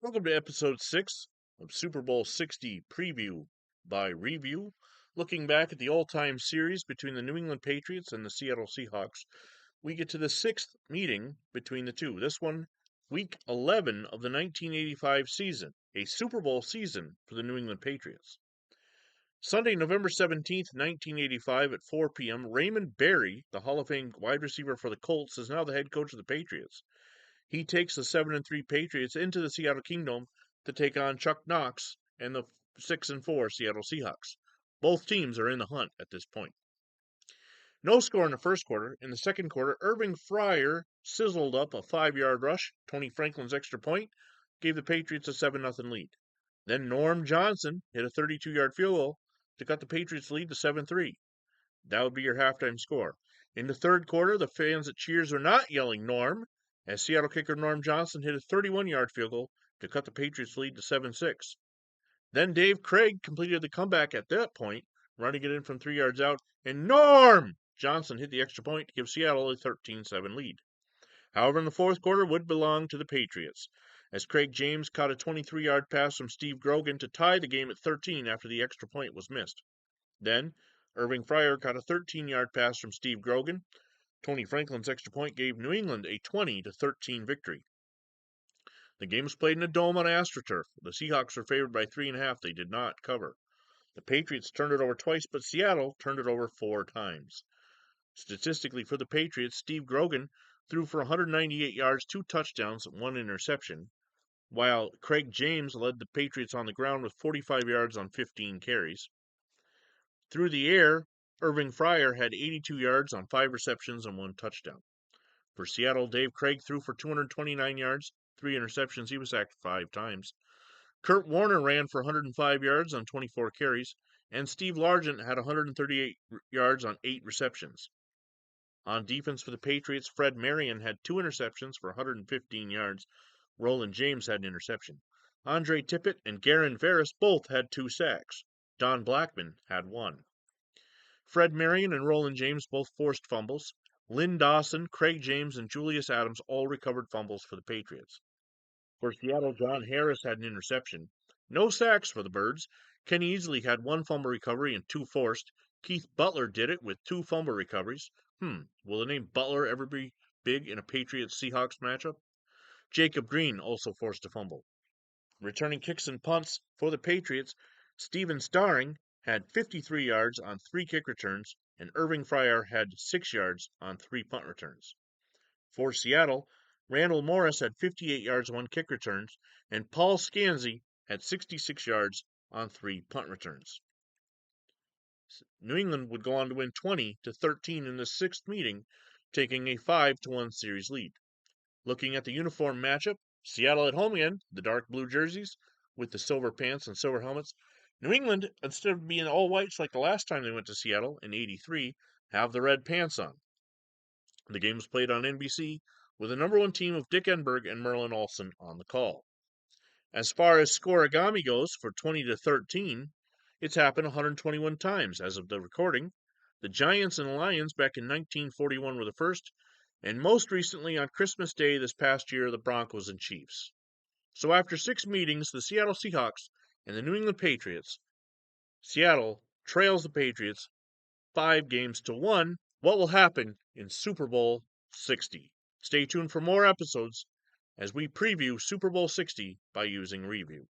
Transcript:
Welcome to episode 6 of Super Bowl 60 Preview by Review. Looking back at the all-time series between the New England Patriots and the Seattle Seahawks, we get to the sixth meeting between the two. This one, week 11 of the 1985 season, a Super Bowl season for the New England Patriots. Sunday, November 17th, 1985 at 4 p.m., Raymond Berry, the Hall of Fame wide receiver for the Colts, is now the head coach of the Patriots. He takes the 7-3 Patriots into the Seattle Kingdome to take on Chuck Knox and the 6-4 Seattle Seahawks. Both teams are in the hunt at this point. No score in the first quarter. In the second quarter, Irving Fryer sizzled up a 5-yard rush. Tony Franklin's extra point gave the Patriots a 7-0 lead. Then Norm Johnson hit a 32-yard field goal to cut the Patriots' lead to 7-3. That would be your halftime score. In the third quarter, the fans at Cheers are not yelling Norm, as Seattle kicker Norm Johnson hit a 31-yard field goal to cut the Patriots' lead to 7-6. Then Dave Craig completed the comeback at that point, running it in from 3 yards out, and Norm Johnson hit the extra point to give Seattle a 13-7 lead. However, in the fourth quarter would belong to the Patriots, as Craig James caught a 23-yard pass from Steve Grogan to tie the game at 13 after the extra point was missed. Then, Irving Fryer caught a 13-yard pass from Steve Grogan. Tony Franklin's extra point gave New England a 20-13 victory. The game was played in a dome on AstroTurf. The Seahawks were favored by 3.5. They did not cover. The Patriots turned it over twice, but Seattle turned it over 4 times. Statistically for the Patriots, Steve Grogan threw for 198 yards, 2 touchdowns, 1 interception, while Craig James led the Patriots on the ground with 45 yards on 15 carries. Through the air, Irving Fryer had 82 yards on 5 receptions and 1 touchdown. For Seattle, Dave Craig threw for 229 yards, 3 interceptions. He was sacked 5 times. Kurt Warner ran for 105 yards on 24 carries, and Steve Largent had 138 yards on 8 receptions. On defense for the Patriots, Fred Marion had 2 interceptions for 115 yards. Roland James had an interception. Andre Tippett and Garen Ferris both had 2 sacks. Don Blackman had 1. Fred Marion and Roland James both forced fumbles. Lynn Dawson, Craig James, and Julius Adams all recovered fumbles for the Patriots. For Seattle, John Harris had an interception. No sacks for the Birds. Kenny Easley had 1 fumble recovery and 2 forced. Keith Butler did it with 2 fumble recoveries. Will the name Butler ever be big in a Patriots-Seahawks matchup? Jacob Green also forced a fumble. Returning kicks and punts for the Patriots, Steven Starring had 53 yards on 3 kick returns, and Irving Fryer had 6 yards on 3 punt returns. For Seattle, Randall Morris had 58 yards on 1 kick returns, and Paul Scanzi had 66 yards on 3 punt returns. New England would go on to win 20-13 in the sixth meeting, taking a 5-1 series lead. Looking at the uniform matchup, Seattle at home again, the dark blue jerseys with the silver pants and silver helmets. New England, instead of being all whites like the last time they went to Seattle in '83, have the red pants on. The game was played on NBC with the number 1 team of Dick Enberg and Merlin Olsen on the call. As far as scoregami goes for 20-13, it's happened 121 times as of the recording. The Giants and Lions back in 1941 were the first, and most recently on Christmas Day this past year, the Broncos and Chiefs. So after 6 meetings, the Seattle Seahawks and the New England Patriots, Seattle trails the Patriots 5-1. What will happen in Super Bowl 60? Stay tuned for more episodes as we preview Super Bowl 60 by using Review.